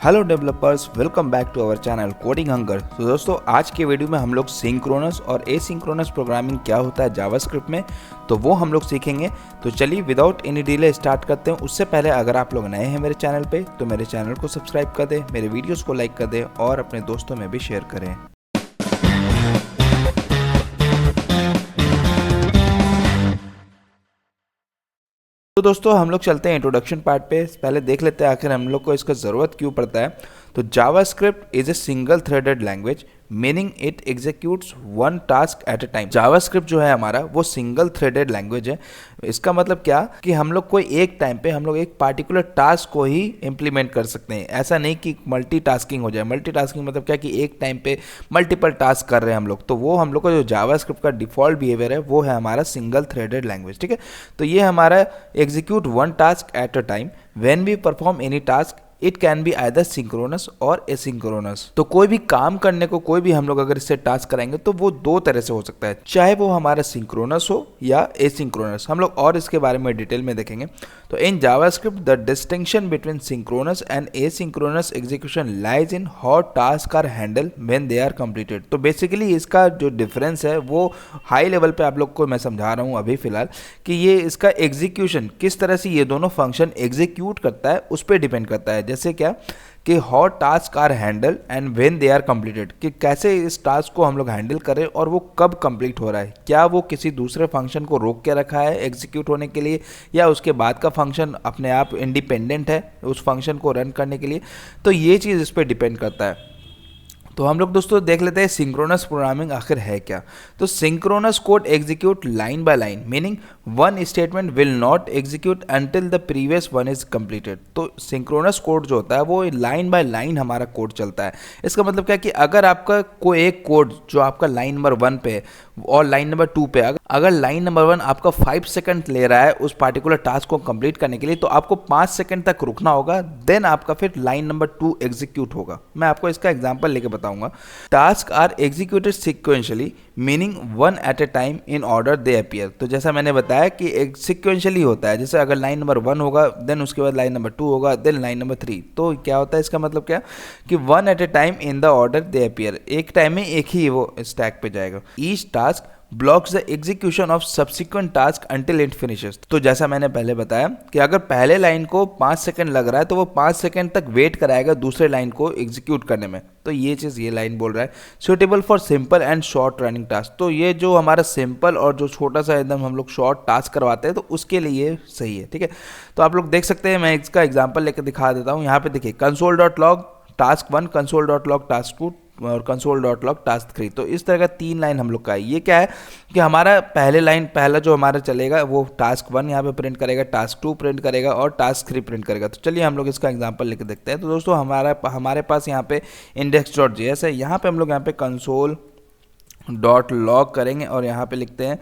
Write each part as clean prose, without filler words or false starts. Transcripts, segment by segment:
Hello developers, welcome back to our channel coding hunger. तो दोस्तों, आज के वीडियो में हम लोग सिंक्रोनस और एसिंक्रोनस प्रोग्रामिंग क्या होता है जावास्क्रिप्ट में, तो वो हम लोग सीखेंगे। तो चलिए विदाउट एनी डिले स्टार्ट करते हैं। उससे पहले अगर आप लोग नए हैं मेरे चैनल पे तो मेरे चैनल को सब्सक्राइब कर दें, मेरे वीडियोज़ को लाइक कर दें और अपने दोस्तों में भी शेयर करें। तो दोस्तों, हम लोग चलते हैं इंट्रोडक्शन पार्ट पे। पहले देख लेते हैं आखिर हम लोग को इसका ज़रूरत क्यों पड़ता है। तो JavaScript is a single threaded language meaning it executes one task at a time. JavaScript जो है हमारा वो सिंगल थ्रेडेड लैंग्वेज है। इसका मतलब क्या कि हम लोग कोई एक टाइम पे हम लोग एक पार्टिकुलर टास्क को ही इम्प्लीमेंट कर सकते हैं। ऐसा नहीं कि मल्टीटास्किंग हो जाए। मल्टीटास्किंग मतलब क्या कि एक टाइम पे मल्टीपल टास्क कर रहे हैं हम लोग, तो वो हम लोग का जो जावास्क्रिप्ट का डिफॉल्ट बिहेवियर है वो है हमारा सिंगल थ्रेडेड लैंग्वेज। ठीक है, तो ये हमारा execute one task at a time when we perform any task it can be either synchronous or asynchronous. तो कोई भी काम करने को कोई भी हम लोग अगर इससे टास्क कराएंगे तो वो दो तरह से हो सकता है, चाहे वो हमारा सिंक्रोनस हो या एसिंक्रोनस। हम लोग और इसके बारे में डिटेल में देखेंगे। तो in JavaScript the distinction between synchronous and asynchronous execution lies in how task are handle when they are completed. तो बेसिकली इसका जो डिफरेंस है वो हाई लेवल पे आप लोग को मैं समझा रहा हूँ अभी फिलहाल, कि ये इसका एग्जीक्यूशन किस तरह से ये दोनों फंक्शन एग्जीक्यूट करता है उस पर डिपेंड करता है। जैसे क्या कि how task are handle and when they are completed, कि कैसे इस टास्क को हम लोग हैंडल करें और वो कब कंप्लीट हो रहा है। क्या वो किसी दूसरे फंक्शन को रोक के रखा है एग्जीक्यूट होने के लिए, या उसके बाद का फंक्शन अपने आप इंडिपेंडेंट है उस फंक्शन को रन करने के लिए। तो ये चीज़ इस पर डिपेंड करता है। तो हम लोग दोस्तों देख लेते हैं सिंक्रोनस प्रोग्रामिंग आखिर है क्या। तो synchronous code execute line by line meaning one statement will not execute until the previous one is completed. तो सिंक्रोनस कोड जो होता है वो लाइन बाय लाइन हमारा कोड चलता है। इसका मतलब क्या है कि अगर आपका कोई एक कोड जो आपका लाइन नंबर 1 पे है और लाइन नंबर 2 पे, अगर लाइन नंबर 1 आपका 5 सेकंड ले रहा है उस पार्टिकुलर टास्क को कंप्लीट करने के लिए, तो आपको 5 सेकंड तक रुकना होगा, देन आपका फिर लाइन नंबर 2 एग्जीक्यूट होगा। मैं आपको इसका एग्जांपल लेके बताऊंगा। Task are executed sequentially meaning one at a time in order they appear. तो जैसा मैंने बताया कि एक सिक्वेंशियली होता है। जैसे अगर लाइन नंबर 1 होगा, देन उसके बाद लाइन नंबर 2 होगा, देन लाइन नंबर 3। तो क्या होता है इसका मतलब क्या कि one at a time in the order they appear, एक टाइम में एक ही वो स्टैक पे जाएगा। Each task blocks the execution of subsequent task until it finishes. तो जैसा मैंने पहले बताया कि अगर पहले लाइन को 5 सेकंड लग रहा है तो वो 5 सेकंड तक वेट कराएगा दूसरे लाइन को एग्जीक्यूट करने में। तो ये चीज़ ये लाइन बोल रहा है suitable for simple and short running task. तो ये जो हमारा सिंपल और जो छोटा सा एकदम हम लोग शॉर्ट टास्क करवाते हैं तो उसके लिए ये सही है। ठीक है, तो आप लोग देख सकते हैं, मैं इसका एग्जाम्पल लेकर दिखा देता हूँ। यहाँ पे देखिए console dot log task 1, console dot log task 2 और कंसोल डॉट लॉग टास्क 3। तो इस तरह का 3 लाइन हम लोग का है। ये क्या है कि हमारा पहला जो हमारा चलेगा वो टास्क 1 यहाँ पे प्रिंट करेगा, टास्क 2 प्रिंट करेगा और टास्क 3 प्रिंट करेगा। तो चलिए हम लोग इसका एग्जांपल लेके देखते हैं। तो दोस्तों हमारे पास यहाँ पे index.js है। यहाँ पे हम लोग यहाँ पे कंसोल डॉट लॉग करेंगे और यहाँ पे लिखते हैं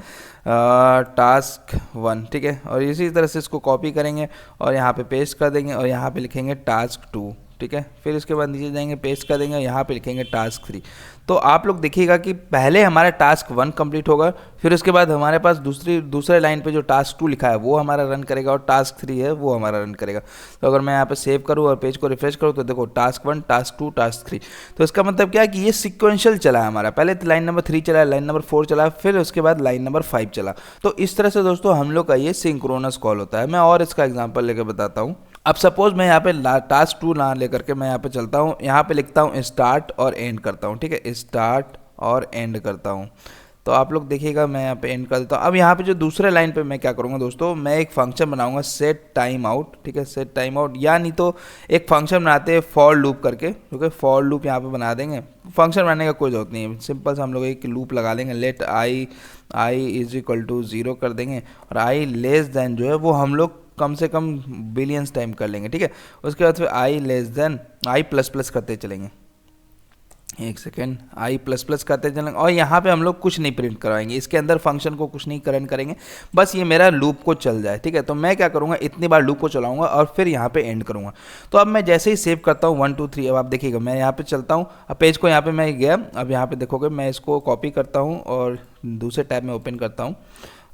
टास्क 1। ठीक है, और इसी तरह से इसको कॉपी करेंगे और यहाँ पे पेस्ट कर देंगे और यहाँ पे लिखेंगे टास्क 2। ठीक है, फिर इसके बाद नीचे जाएंगे, पेस्ट कर देंगे, यहाँ पे लिखेंगे टास्क 3। तो आप लोग देखिएगा कि पहले हमारा टास्क 1 कंप्लीट होगा, फिर उसके बाद हमारे पास दूसरे लाइन पे जो टास्क 2 लिखा है वो हमारा रन करेगा और टास्क 3 है वो हमारा रन करेगा। तो अगर मैं यहाँ पे सेव करूँ और पेज को रिफ्रेश करूँ तो देखो टास्क 1, टास्क 2, टास्क 3। तो इसका मतलब क्या है कि ये सिक्वेंशियल चला है हमारा। पहले लाइन नंबर 3 चला, लाइन नंबर 4 चला, फिर उसके बाद लाइन नंबर 5 चला। तो इस तरह से दोस्तों हम लोग का ये सिंक्रोनस कॉल होता है। मैं और इसका एग्जाम्पल लेकर बताता हूँ। अब सपोज मैं यहाँ पे टास्क 2 ना लेकर के मैं यहाँ पे चलता हूँ, यहाँ पे लिखता हूँ स्टार्ट और एंड करता हूँ। ठीक है, स्टार्ट और एंड करता हूँ। तो आप लोग देखिएगा मैं यहाँ पे एंड कर देता हूँ। अब यहाँ पे जो दूसरे लाइन पे मैं क्या करूँगा दोस्तों, मैं एक फंक्शन बनाऊंगा सेट टाइम आउट। ठीक है, सेट टाइम आउट, या नहीं तो एक फंक्शन बनाते हैं फॉर लूप करके। ओके, फॉर लूप यहाँ पे बना देंगे। फंक्शन बनाने का कोई जरूरत नहीं है, सिंपल से हम लोग एक लूप लगा देंगे। Let I is equal to 0 कर देंगे और आई लेस देन जो है वो हम लोग कम से कम बिलियंस टाइम कर लेंगे। ठीक है, उसके बाद फिर i less than i plus plus करते चलेंगे। एक सेकेंड, आई प्लस प्लस करते चलेंगे और यहाँ पे हम लोग कुछ नहीं प्रिंट कराएंगे, इसके अंदर फंक्शन को कुछ नहीं रन करेंगे, बस ये मेरा लूप को चल जाए। ठीक है, तो मैं क्या करूँगा, इतनी बार लूप को चलाऊंगा और फिर यहाँ पे एंड करूँगा। तो अब मैं जैसे ही सेव करता हूँ 1 2 3, अब आप देखिएगा मैं यहाँ पे चलता हूँ। अब पेज को यहाँ पे मैं गया, अब यहाँ पे देखोगे मैं इसको कॉपी करता हूँ और दूसरे टैब में ओपन करता हूँ,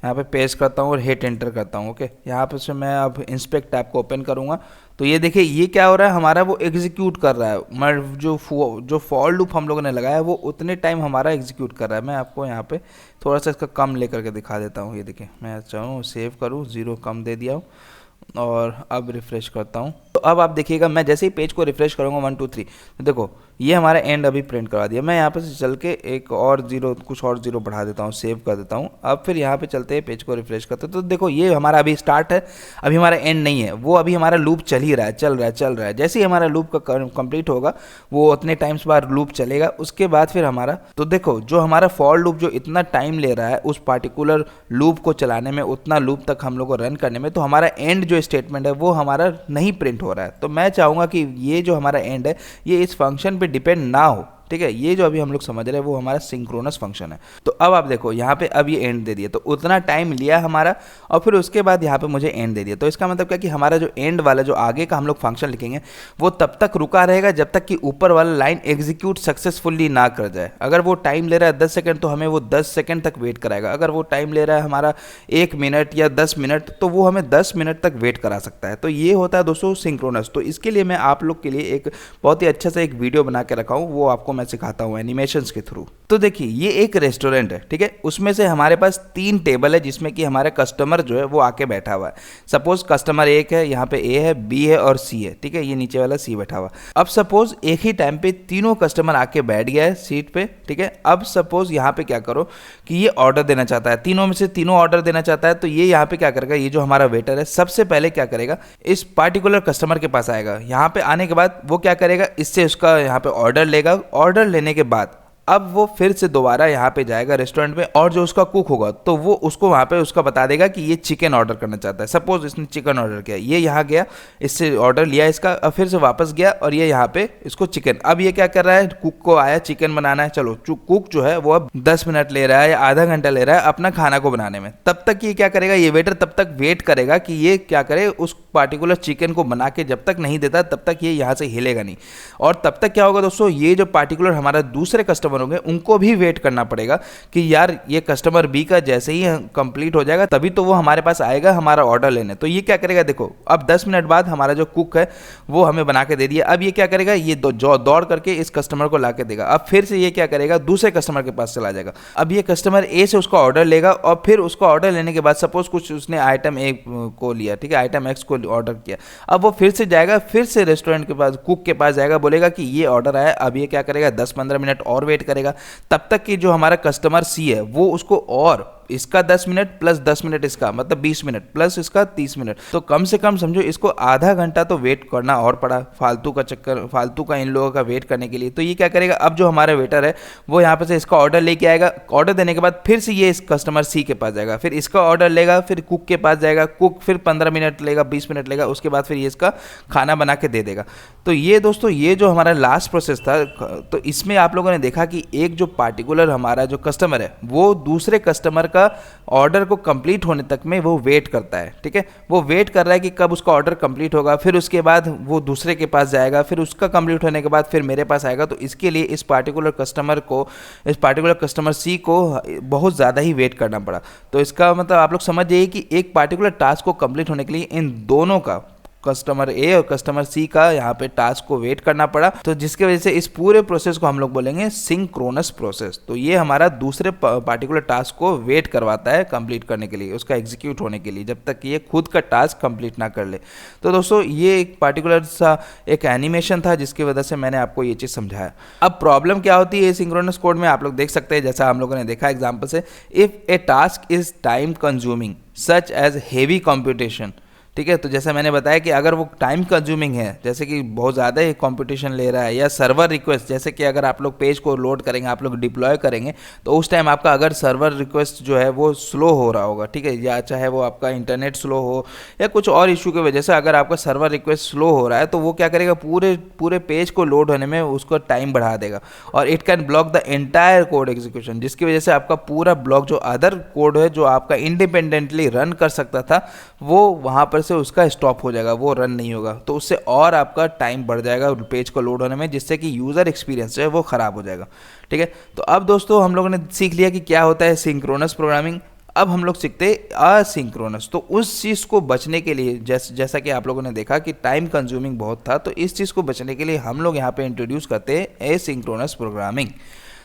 यहाँ पे पेस्ट करता हूँ और हिट एंटर करता हूँ। ओके, यहाँ पे से मैं अब इंस्पेक्ट टैब को ओपन करूँगा तो ये देखिए ये क्या हो रहा है, हमारा वो एग्जीक्यूट कर रहा है, जो फॉर लूप हम लोगों ने लगाया है वो उतने टाइम हमारा एग्जीक्यूट कर रहा है। मैं आपको यहाँ पे थोड़ा सा इसका कम लेकर के दिखा देता हूँ। ये देखिए मैं चाहूँ सेव करूँ, 0 कम दे दिया हूँ और अब रिफ़्रेश करता हूँ। तो अब आप देखिएगा मैं जैसे ही पेज को रिफ़्रेश करूँगा 1 2 3, तो देखो ये हमारा एंड अभी प्रिंट करवा दिया। मैं यहाँ पे से चल के एक और जीरो, कुछ और जीरो बढ़ा देता हूँ, सेव कर देता हूँ। अब फिर यहाँ पे चलते हैं, पेज को रिफ़्रेश करते हैं, तो देखो ये हमारा अभी स्टार्ट है, अभी हमारा एंड नहीं है, वो अभी हमारा लूप चल ही रहा है, चल रहा है। जैसे ही हमारा लूप का कंप्लीट होगा वो उतने टाइम्स बाद लूप चलेगा, उसके बाद फिर हमारा, तो देखो जो हमारा फॉर लूप जो इतना टाइम ले रहा है उस पार्टिकुलर लूप को चलाने में, उतना लूप तक हम लोग को रन करने में, तो हमारा एंड जो स्टेटमेंट है वो हमारा नहीं प्रिंट हो रहा है। तो मैं चाहूँगा कि ये जो हमारा एंड है ये इस फंक्शन पे डिपेंड ना हो, ठीक है। ये जो अभी हम लोग समझ रहे हैं वो हमारा सिंक्रोनस फंक्शन है। तो अब आप देखो यहाँ पे अब ये एंड दे दिया, तो उतना टाइम लिया हमारा और फिर उसके बाद यहाँ पे मुझे एंड दे दिया। तो इसका मतलब क्या कि हमारा जो एंड वाला जो आगे का हम लोग फंक्शन लिखेंगे वो तब तक रुका रहेगा जब तक कि ऊपर वाला लाइन एग्जीक्यूट सक्सेसफुली ना कर जाए। अगर वो टाइम ले रहा है 10 सेकंड तो हमें वो 10 सेकंड तक वेट कराएगा। अगर वो टाइम ले रहा है हमारा 1 मिनट या 10 मिनट तो वो हमें 10 मिनट तक वेट करा सकता है। तो ये होता है दोस्तों सिंक्रोनस। तो इसके लिए मैं आप लोग के लिए एक बहुत ही अच्छा सा एक वीडियो बना के रखा हूँ, वो आपको मैं सिखाता हूँ एनिमेशंस के थ्रू। तो देखिए ये एक रेस्टोरेंट है, ठीक है, उसमें से हमारे पास 3 टेबल है जिसमें कि हमारे कस्टमर जो है वो आके बैठा हुआ है। सपोज कस्टमर 1 है, यहाँ पे ए है, बी है और सी है, ठीक है, ये नीचे वाला सी बैठा हुआ। अब सपोज एक ही टाइम पे तीनों कस्टमर आके बैठ गया है सीट पे, ठीक है। अब सपोज यहाँ पे क्या करो कि ये ऑर्डर देना चाहता है, तीनों में से तीनों ऑर्डर देना चाहता है, तो ये यहाँ पे क्या करेगा, ये जो हमारा वेटर है सबसे पहले क्या करेगा, इस पार्टिकुलर कस्टमर के पास आएगा। यहाँ पे आने के बाद वो क्या करेगा, इससे उसका यहाँ पे ऑर्डर लेगा। ऑर्डर लेने के बाद अब वो फिर से दोबारा यहाँ पे जाएगा रेस्टोरेंट में, और जो उसका कुक होगा तो वो उसको वहाँ पे उसका बता देगा कि ये चिकन ऑर्डर करना चाहता है। सपोज इसने चिकन ऑर्डर किया, ये यहाँ गया, इससे ऑर्डर लिया इसका, अब फिर से वापस गया और ये यहाँ पे इसको चिकन, अब ये क्या कर रहा है, कुक को आया चिकन बनाना है, चलो कुक जो है वो अब 10 मिनट ले रहा है या आधा घंटा ले रहा है अपना खाना को बनाने में। तब तक ये क्या करेगा, ये वेटर तब तक वेट करेगा कि ये क्या करे, उस पार्टिकुलर चिकन को बना के जब तक नहीं देता तब तक ये यहाँ से हिलेगा नहीं। और तब तक क्या होगा दोस्तों, ये जो पार्टिकुलर हमारा दूसरे कस्टमर होंगे उनको भी वेट करना पड़ेगा कि यार ये कस्टमर बी का जैसे ही कंप्लीट हो जाएगा तभी तो वो हमारे पास आएगा हमारा ऑर्डर लेने। तो ये क्या करेगा, देखो अब 10 मिनट बाद हमारा जो कुक है वो हमें बना के दे दिया। अब ये क्या करेगा, ये दौड़ करके इस कस्टमर को ला के देगा। अब फिर से ये क्या करेगा, दूसरे कस्टमर के पास चला जाएगा। अब ये कस्टमर ए से उसका ऑर्डर लेगा और फिर उसका ऑर्डर लेने के बाद सपोज कुछ उसने आइटम ए को लिया, ठीक है, आइटम एक्स को ऑर्डर किया। अब वो फिर से जाएगा, फिर से रेस्टोरेंट के पास कुक के पास जाएगा, बोलेगा कि ये ऑर्डर आया। अब ये क्या करेगा, 10-15 मिनट और वेट करेगा, तब तक कि जो हमारा कस्टमर सी है वो उसको और इसका 10 मिनट प्लस 10 मिनट इसका, मतलब 20 मिनट प्लस इसका 30 मिनट, तो कम से कम समझो इसको आधा घंटा तो वेट करना और पड़ा, फालतू का चक्कर, फालतू का इन लोगों का वेट करने के लिए। तो ये क्या करेगा, अब जो हमारा वेटर है वो यहाँ पे से इसका ऑर्डर लेके आएगा। ऑर्डर देने के बाद फिर से ये इस कस्टमर सी के पास जाएगा, फिर इसका ऑर्डर लेगा, फिर कुक के पास जाएगा, कुक फिर 15 मिनट लेगा, 20 मिनट लेगा, उसके बाद फिर ये इसका खाना बना के दे देगा। तो ये दोस्तों ये जो हमारा लास्ट प्रोसेस था, तो इसमें आप लोगों ने देखा कि एक जो पार्टिकुलर हमारा जो कस्टमर है वो दूसरे कस्टमर का ऑर्डर को कंप्लीट होने तक में वो वेट करता है, ठीक है, वो वेट कर रहा है कि कब उसका ऑर्डर कंप्लीट होगा, फिर उसके बाद वो दूसरे के पास जाएगा, फिर उसका कंप्लीट होने के बाद फिर मेरे पास आएगा। तो इसके लिए इस पार्टिकुलर कस्टमर सी को बहुत ज़्यादा ही वेट करना पड़ा। तो इसका मतलब आप लोग समझ जाइए कि एक पार्टिकुलर टास्क को कंप्लीट होने के लिए इन दोनों का, कस्टमर ए और कस्टमर सी का, यहाँ पे टास्क को वेट करना पड़ा। तो जिसके वजह से इस पूरे प्रोसेस को हम लोग बोलेंगे सिंक्रोनस प्रोसेस। तो ये हमारा दूसरे पार्टिकुलर टास्क को वेट करवाता है कंप्लीट करने के लिए, उसका एग्जीक्यूट होने के लिए, जब तक कि ये खुद का टास्क कंप्लीट ना कर ले। तो दोस्तों ये एक पार्टिकुलर सा एक एनिमेशन था जिसकी वजह से मैंने आपको ये चीज़ समझाया। अब प्रॉब्लम क्या होती है सिंक्रोनस कोड में, आप लोग देख सकते हैं, जैसा हम लोगों ने देखा एग्जाम्पल से, if a task is time consuming such as heavy computation, ठीक है। तो जैसा मैंने बताया कि अगर वो टाइम कंज्यूमिंग है, जैसे कि बहुत ज़्यादा ही कंपटीशन ले रहा है, या सर्वर रिक्वेस्ट, जैसे कि अगर आप लोग पेज को लोड करेंगे, आप लोग डिप्लॉय करेंगे, तो उस टाइम आपका अगर सर्वर रिक्वेस्ट जो है वो स्लो हो रहा होगा, ठीक है, या चाहे वो आपका इंटरनेट स्लो हो या कुछ और इशू की वजह से अगर आपका सर्वर रिक्वेस्ट स्लो हो रहा है, तो वो क्या करेगा, पूरे पेज को लोड होने में उसको टाइम बढ़ा देगा, और it can block the entire code execution, जिसकी वजह से आपका पूरा ब्लॉक जो अदर कोड है जो आपका इंडिपेंडेंटली रन कर सकता था, वो वहाँ पर से उसका स्टॉप हो जाएगा, वो रन नहीं होगा। तो उससे और आपका टाइम बढ़ जाएगा पेज को लोड होने में, जिससे कि यूज़र एक्सपीरियंस जो है वो ख़राब हो जाएगा, ठीक है। तो अब दोस्तों हम लोगों ने सीख लिया कि क्या होता है सिंक्रोनस प्रोग्रामिंग। अब हम लोग सीखते हैं असिंक्रोनस। तो उस चीज़ को बचने के लिए जैसा कि आप लोगों ने देखा कि टाइम कंज्यूमिंग बहुत था, तो इस चीज़ को बचने के लिए हम लोग यहाँ पे इंट्रोड्यूस करते हैं एसिंक्रोनस प्रोग्रामिंग।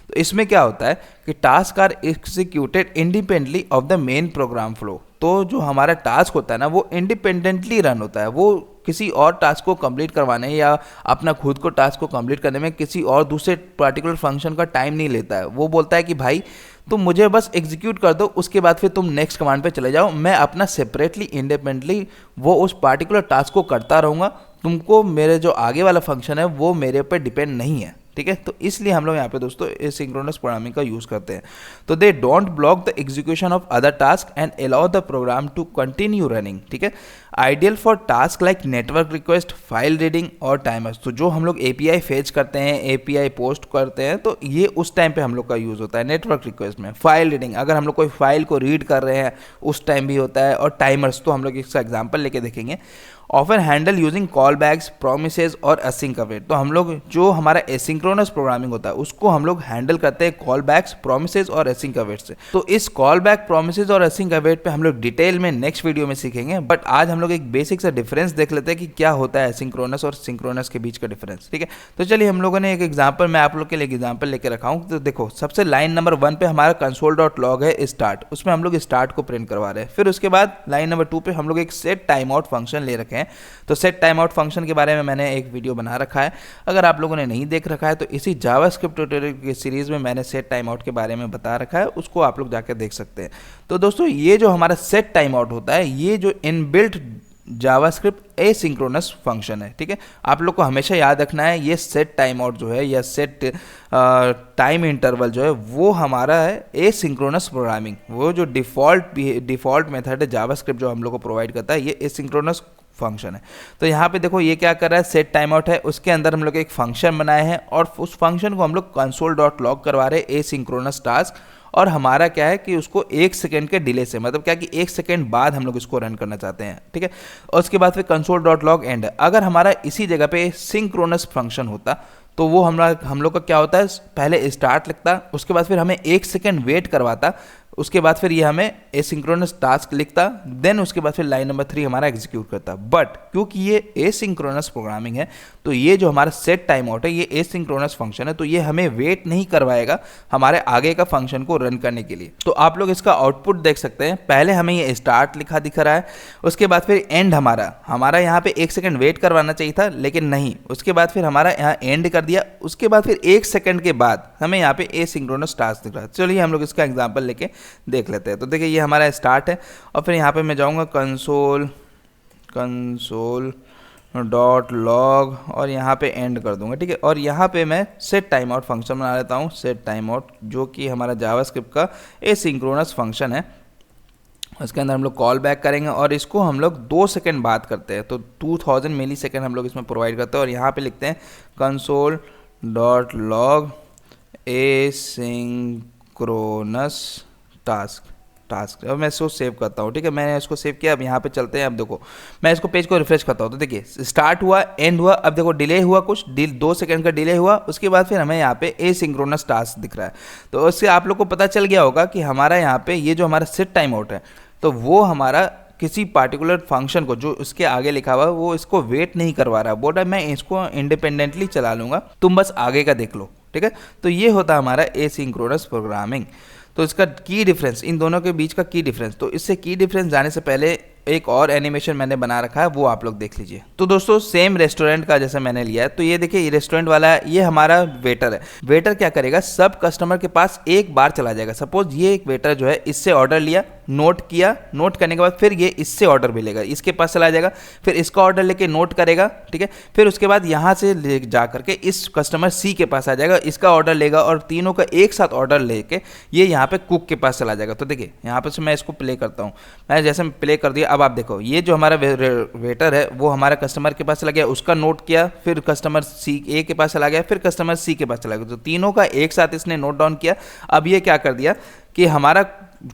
तो इसमें क्या होता है कि task are executed independently of the main program flow. तो जो हमारा टास्क होता है ना, वो इंडिपेंडेंटली रन होता है, वो किसी और टास्क को कंप्लीट करवाने या अपना खुद को टास्क को कंप्लीट करने में किसी और दूसरे पर्टिकुलर फंक्शन का टाइम नहीं लेता है। वो बोलता है कि भाई तुम मुझे बस एग्जीक्यूट कर दो, उसके बाद फिर तुम नेक्स्ट कमांड पे चले जाओ, मैं अपना सेपरेटली इंडिपेंडेंटली वो उस पार्टिकुलर टास्क को करता रहूँगा, तुमको मेरे जो आगे वाला फंक्शन है वो मेरे पे डिपेंड नहीं है। ठीक है, तो इसलिए हम लोग यहाँ पे दोस्तों एसिंक्रोनस प्रोग्रामिंग का यूज़ करते हैं। तो they don't block the execution of other task and allow the program to continue running. ठीक है, ideal for task like network request, file reading और टाइमर्स। तो जो हम लोग एपीआई फेच करते हैं, एपीआई पोस्ट करते हैं, तो ये उस टाइम पे हम लोग का यूज़ होता है। नेटवर्क रिक्वेस्ट में फाइल रीडिंग, अगर हम लोग कोई फाइल को रीड कर रहे हैं उस टाइम भी होता है। और टाइमर्स तो हम लोग इसका एग्जाम्पल लेके देखेंगे। Often handle using callbacks, promises और असिंक अवेट। तो हम लोग जो हमारा एसिंक्रोनस प्रोग्रामिंग होता है उसको हम लोग हैंडल करते हैं कॉल बैक्स, प्रोमिसेस और असिंक अवेट से। तो इस कॉल बैक, प्रोमिसेस और असिंक अवेट पे हम लोग डिटेल में नेक्स्ट वीडियो में सीखेंगे, बट आज हम लोग एक बेसिक सा डिफरेंस देख लेते हैं कि क्या होता है एसिंक्रोनस और सिंक्रोनस के बीच का डिफरेंस। ठीक है, तो चलिए हम लोगों ने एक एग्जाम्पल, मैं आप लोग के लिए एग्जाम्पल लेके रखा हूँ। तो देखो, सबसे लाइन नंबर 1 पे हमारा console.log है स्टार्ट, उसमें हम लोग स्टार्ट को प्रिंट करवा रहे हैं। फिर उसके बाद लाइन नंबर 2 पे हम लोग एक सेट टाइम आउट फंक्शन ले रखे हैं। तो सेट टाइम आउट फंक्शन के बारे में मैंने एक वीडियो बना रखा है, अगर आप लोगों ने नहीं देख रखा है तो इसी जावास्क्रिप्ट ट्यूटोरियल की सीरीज में मैंने सेट टाइम आउट के बारे में बता रखा है, उसको आप लोग जाकर देख सकते हैं। तो दोस्तों, ये जो हमारा सेट टाइम आउट होता है, ये जो इनबिल्ट जावास्क्रिप्ट एसिंक्रोनस फंक्शन है। ठीक है, आप लोग को हमेशा याद रखना है, ये सेट टाइम आउट जो है या सेट टाइम इंटरवल जो है वो हमारा है एसिंक्रोनस प्रोग्रामिंग। वो जो डिफ़ॉल्ट मेथड है जावास्क्रिप्ट जो हम लोग को प्रोवाइड करता है, ये एसिंक्रोनस फंक्शन है। तो यहाँ पे देखो, ये क्या कर रहा है, सेट टाइम आउट है, उसके अंदर हम लोग एक फंक्शन बनाए हैं और उस फंक्शन को हम लोग console.log करवा रहे हैं एसिंक्रोनस टास्क। और हमारा क्या है कि उसको 1 सेकेंड के डिले से, मतलब क्या कि 1 सेकेंड बाद हम लोग इसको रन करना चाहते हैं। ठीक है, और उसके बाद फिर console.log एंड। अगर हमारा इसी जगह पे सिंक्रोनस फंक्शन होता तो वो हम लोग का क्या होता है, पहले स्टार्ट लिखता, उसके बाद फिर हमें 1 सेकेंड वेट करवाता, उसके बाद फिर ये हमें एसिंक्रोनस टास्क लिखता, देन उसके बाद फिर लाइन नंबर 3 हमारा एग्जीक्यूट करता। बट क्योंकि ये एसिंक्रोनस प्रोग्रामिंग है, तो ये जो हमारा सेट टाइम आउट है, ये एसिंक्रोनस फंक्शन है, तो ये हमें वेट नहीं करवाएगा हमारे आगे का फंक्शन को रन करने के लिए। तो आप लोग इसका आउटपुट देख सकते हैं, पहले हमें ये स्टार्ट लिखा दिख रहा है, उसके बाद फिर एंड हमारा यहाँ पे 1 सेकेंड वेट करवाना चाहिए था, लेकिन नहीं, उसके बाद फिर हमारा यहाँ एंड कर दिया, उसके बाद फिर 1 सेकेंड के बाद हमें यहाँ पे एसिंक्रोनस टास्क दिख रहा है। चलिए हम लोग इसका एग्जाम्पल लेके देख लेते हैं। तो देखिए, ये हमारा स्टार्ट है और फिर यहाँ पे मैं जाऊँगा console.log और यहाँ पे एंड कर दूंगा। ठीक है, और यहाँ पे मैं सेट टाइम आउट फंक्शन बना लेता हूँ, सेट टाइम आउट, जो कि हमारा जावास्क्रिप्ट का एसिंक्रोनस फंक्शन है। उसके अंदर हम लोग कॉल बैक करेंगे और इसको हम लोग 2 सेकेंड बाद करते हैं, तो 2000 मिली सेकेंड हम लोग इसमें प्रोवाइड करते हैं। और यहाँ पे लिखते हैं console.log एसिंक्रोनस टास्क। अब मैं इसको सेव करता हूँ। ठीक है, मैंने इसको सेव किया। अब यहाँ पे चलते हैं। अब देखो, मैं इसको पेज को रिफ्रेश करता हूँ, तो देखिए स्टार्ट हुआ, एंड हुआ, अब देखो डिले हुआ, कुछ 2 सेकंड का डिले हुआ, उसके बाद फिर हमें यहाँ पे एसिंक्रोनस टास्क दिख रहा है। तो उससे आप लोग को पता चल गया होगा कि हमारा यहाँ पे ये जो हमारा सेट टाइम आउट है, तो वो हमारा किसी पार्टिकुलर फंक्शन को जो उसके आगे लिखा हुआ है वो इसको वेट नहीं करवा रहा है, बोल रहा है मैं इसको इंडिपेंडेंटली चला लूँगा, तुम बस आगे का देख लो। ठीक है, तो ये होता है हमारा एसिंक्रोनस प्रोग्रामिंग। तो इसका की डिफरेंस, इन दोनों के बीच का की डिफरेंस, तो इससे की डिफरेंस जाने से पहले एक और एनिमेशन मैंने बना रखा है, वो आप लोग देख लीजिए। तो दोस्तों, सेम रेस्टोरेंट का जैसे मैंने लिया है, तो ये देखिए, ये रेस्टोरेंट वाला है, ये हमारा वेटर है। वेटर क्या करेगा, सब कस्टमर के पास एक बार चला जाएगा। सपोज ये एक वेटर जो है इससे ऑर्डर लिया, नोट किया, नोट करने के बाद फिर ये इससे ऑर्डर भी लेगा, इसके पास चला जाएगा, फिर इसका ऑर्डर लेके नोट करेगा। ठीक है, फिर उसके बाद यहाँ से ले जा करके इस कस्टमर सी के पास आ जाएगा, इसका ऑर्डर लेगा और तीनों का एक साथ ऑर्डर लेके ये यहाँ पे कुक के पास चला जाएगा। तो देखिए, यहाँ पे से मैं इसको प्ले करता हूँ, मैं जैसे प्ले कर दिया, अब आप देखो, ये जो हमारा वेटर है वो हमारा कस्टमर के पास चला गया, उसका नोट किया, फिर कस्टमर सी ए के पास चला गया, फिर कस्टमर सी के पास चला गया, तो तीनों का एक साथ इसने नोट डाउन किया। अब ये क्या कर दिया कि हमारा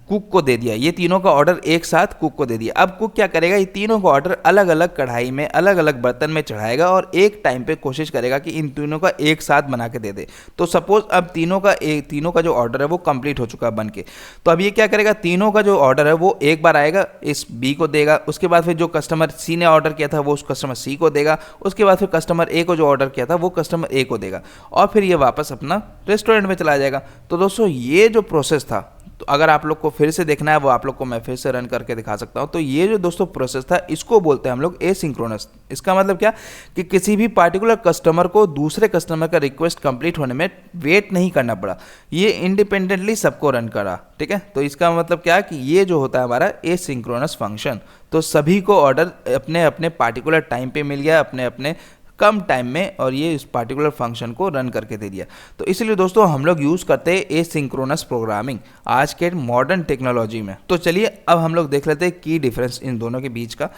कुक को दे दिया, ये तीनों का ऑर्डर एक साथ कुक को दे दिया। अब कुक क्या करेगा, ये तीनों का ऑर्डर अलग अलग कढ़ाई में अलग अलग बर्तन में चढ़ाएगा और एक टाइम पे कोशिश करेगा कि इन तीनों का एक साथ बना के दे दे। तो सपोज अब तीनों का जो ऑर्डर है वो कंप्लीट हो चुका है बन के। तो अब ये क्या करेगा, तीनों का जो ऑर्डर है वो एक बार आएगा, इस बी को देगा, उसके बाद फिर जो कस्टमर सी ने ऑर्डर किया था वो उस कस्टमर सी को देगा, उसके बाद फिर कस्टमर ए को जो ऑर्डर किया था वो कस्टमर ए को देगा, और फिर ये वापस अपना रेस्टोरेंट में चला जाएगा। तो दोस्तों ये जो प्रोसेस था, तो अगर आप लोग को फिर से देखना है वो आप लोग को मैं फिर से रन करके दिखा सकता हूं। तो ये जो दोस्तों प्रोसेस था इसको बोलते हैं हम लोग एसिंक्रोनस। इसका मतलब क्या कि किसी भी पार्टिकुलर कस्टमर को दूसरे कस्टमर का रिक्वेस्ट कंप्लीट होने में वेट नहीं करना पड़ा, ये इंडिपेंडेंटली सबको रन करा। ठीक है, तो इसका मतलब क्या कि ये जो होता है हमारा एसिंक्रोनस फंक्शन, तो सभी को ऑर्डर अपने अपने पार्टिकुलर टाइम पे मिल गया, अपने अपने कम टाइम में, और ये इस पार्टिकुलर फंक्शन को रन करके दे दिया। तो इसलिए दोस्तों हम लोग यूज़ करते हैं एसिंक्रोनस प्रोग्रामिंग आज के मॉडर्न टेक्नोलॉजी में। तो चलिए अब हम लोग देख लेते हैं की डिफरेंस इन दोनों के बीच का।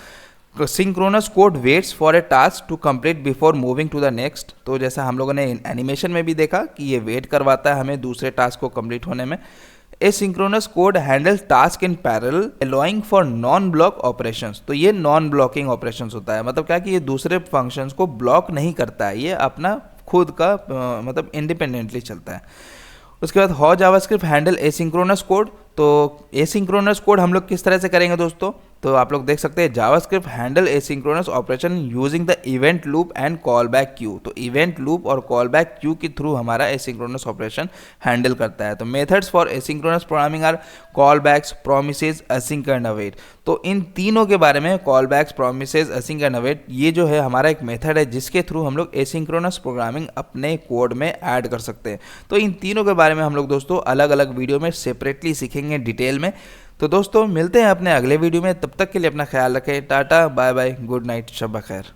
Synchronous code waits for a task to complete before moving to the next. तो जैसा हम लोगों ने एनिमेशन में भी देखा कि ये वेट करवाता है हमें दूसरे टास्क को कंप्लीट होने में। Asynchronous code handles task in parallel allowing for non-block operations। तो ये नॉन ब्लॉकिंग ऑपरेशंस होता है, मतलब क्या कि ये दूसरे फंक्शंस को ब्लॉक नहीं करता है, ये अपना खुद का मतलब इंडिपेंडेंटली चलता है। उसके बाद how JavaScript handle asynchronous code. तो एसिंक्रोनस कोड हम लोग किस तरह से करेंगे दोस्तों, तो आप लोग देख सकते हैं JavaScript handle asynchronous operation using the event loop and callback queue. तो इवेंट लूप और कॉल बैक क्यू के थ्रू हमारा एसिंक्रोनस ऑपरेशन हैंडल करता है। तो methods for asynchronous programming are callbacks, promises, async and await. तो इन तीनों के बारे में, callbacks, promises, async and await, ये जो है हमारा एक मेथड है जिसके थ्रू हम लोग एसिंक्रोनस प्रोग्रामिंग अपने कोड में ऐड कर सकते हैं। तो इन तीनों के बारे में हम लोग दोस्तों अलग अलग वीडियो में सेपरेटली सीखेंगे डिटेल में। तो दोस्तों मिलते हैं अपने अगले वीडियो में, तब तक के लिए अपना ख्याल रखें। Tata bye bye, good night, शब बखैर।